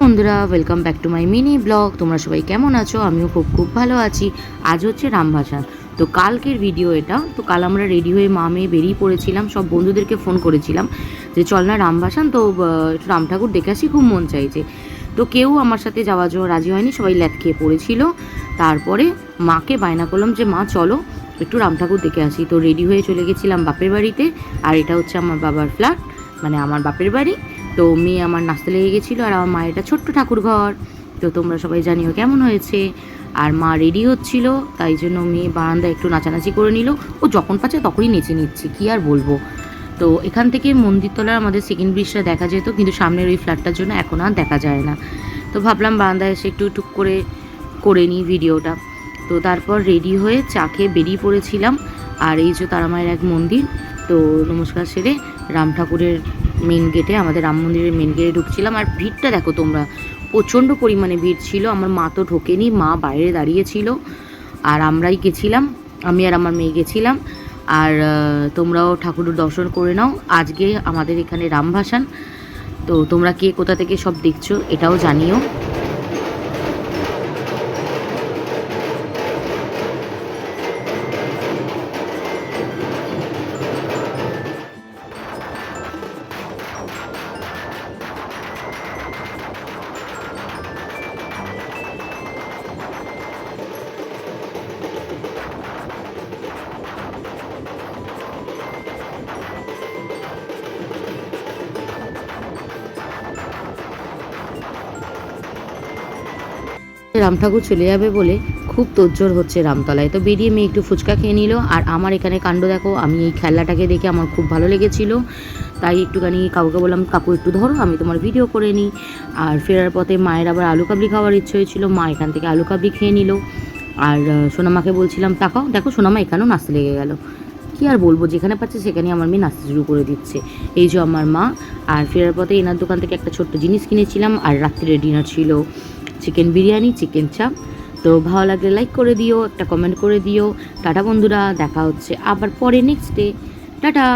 বন্ধুরা, welcome back to my mini blog. তোমরা সবাই কেমন আছো? আমিও খুব ভালো আছি। আজ হচ্ছে রামভাসান, তো কালকের ভিডিও এটা। তো কাল আমরা রেডি হয়ে মা মেয়ে বেরিয়ে পড়েছিলাম, সব বন্ধুদেরকে ফোন করেছিলাম যে চল না রামভাসান, তো একটু রাম ঠাকুর দেখে আসি, খুব মন চাইছে। তো কেউ আমার সাথে যাওয়ার জন্য রাজি হয়নি, সবাই ল্যাদ খেয়ে পড়েছিল। তারপরে মাকে বায়না করলাম যে মা চলো একটু রাম ঠাকুর দেখে আসি। তো রেডি হয়ে চলে গেছিলাম বাপের বাড়িতে, আর এটা হচ্ছে আমার বাবার ফ্ল্যাট, মানে আমার বাপের বাড়ি। তো মেয়ে আমার নাচতে লেগে গেছিলো, আর আমার মায়ের একটা ছোট্ট ঠাকুর ঘর। তো তোমরা সবাই জানিও কেমন হয়েছে। আর মা রেডি হচ্ছিল, তাই জন্য মেয়ে বারান্দায় একটু নাচানাচি করে নিল। ও যখন পাচ্ছে তখনই নেচে নিচ্ছে, কী আর বলবো। তো এখান থেকে মন্দিরতলার আমাদের সেকেন্ড ব্রিজটা দেখা যেত, কিন্তু সামনের ওই ফ্ল্যাটটার জন্য এখন আর দেখা যায় না। তো ভাবলাম বারান্দায় এসে একটু টুক করে নিই ভিডিওটা। তো তারপর রেডি হয়ে চা খেয়ে বেরিয়ে পড়েছিলাম। আর এই যে তারা মায়ের এক মন্দির, তো নমস্কার সেরে রাম ঠাকুরের মেন গেটে, আমাদের রাম মন্দিরের মেন গেটে ঢুকছিলাম। আর ভিড়টা দেখো তোমরা, প্রচণ্ড পরিমাণে ভিড় ছিল। আমার মা তো ঢোকেনি, মা বাইরে দাঁড়িয়েছিল, আর আমরাই গেছিলাম, আমি আর আমার মেয়ে গেছিলাম। আর তোমরাও ঠাকুরের দর্শন করে নাও। আজকে আমাদের এখানে রামভাসান। তো তোমরা কে কোথা থেকে সব দেখছো এটাও জানিও। রাম ঠাকুর চলে যাবে বলে খুব তোড়জোড় হচ্ছে রামতলায়। তো বেরিয়ে মেয়ে একটু ফুচকা খেয়ে নিল। আর আমার এখানে কাণ্ড দেখো, আমি এই খেলাটাকে দেখে আমার খুব ভালো লেগেছিল, তাই একটুখানি কাকুকে বললাম কাকু একটু ধরো, আমি তোমার ভিডিও করে নিই। আর ফেরার পথে মায়ের আবার আলু কাবলি খাওয়ার ইচ্ছে হয়েছিল, মা এখান থেকে আলু কাবলি খেয়ে নিল। আর সোনামাকে বলছিলাম তাকাও, দেখো সোনামা এখানেও নাচতে লেগে গেল। কী আর বলবো, যেখানে পাচ্ছে সেখানেই আমার মেয়ে নাচতে শুরু করে দিচ্ছে। এই যে আমার মা। আর ফেরার পথে এনার দোকান থেকে একটা ছোট্ট জিনিস কিনেছিলাম। আর রাত্রিরে ডিনার ছিল চিকেন বিরিয়ানি, চিকেন চাপ। তো ভালো লাগলে লাইক করে দিও, একটা কমেন্ট করে দিও। টাটা বন্ধুরা, দেখা হচ্ছে আবার পরে নেক্সট ডে। টাটা।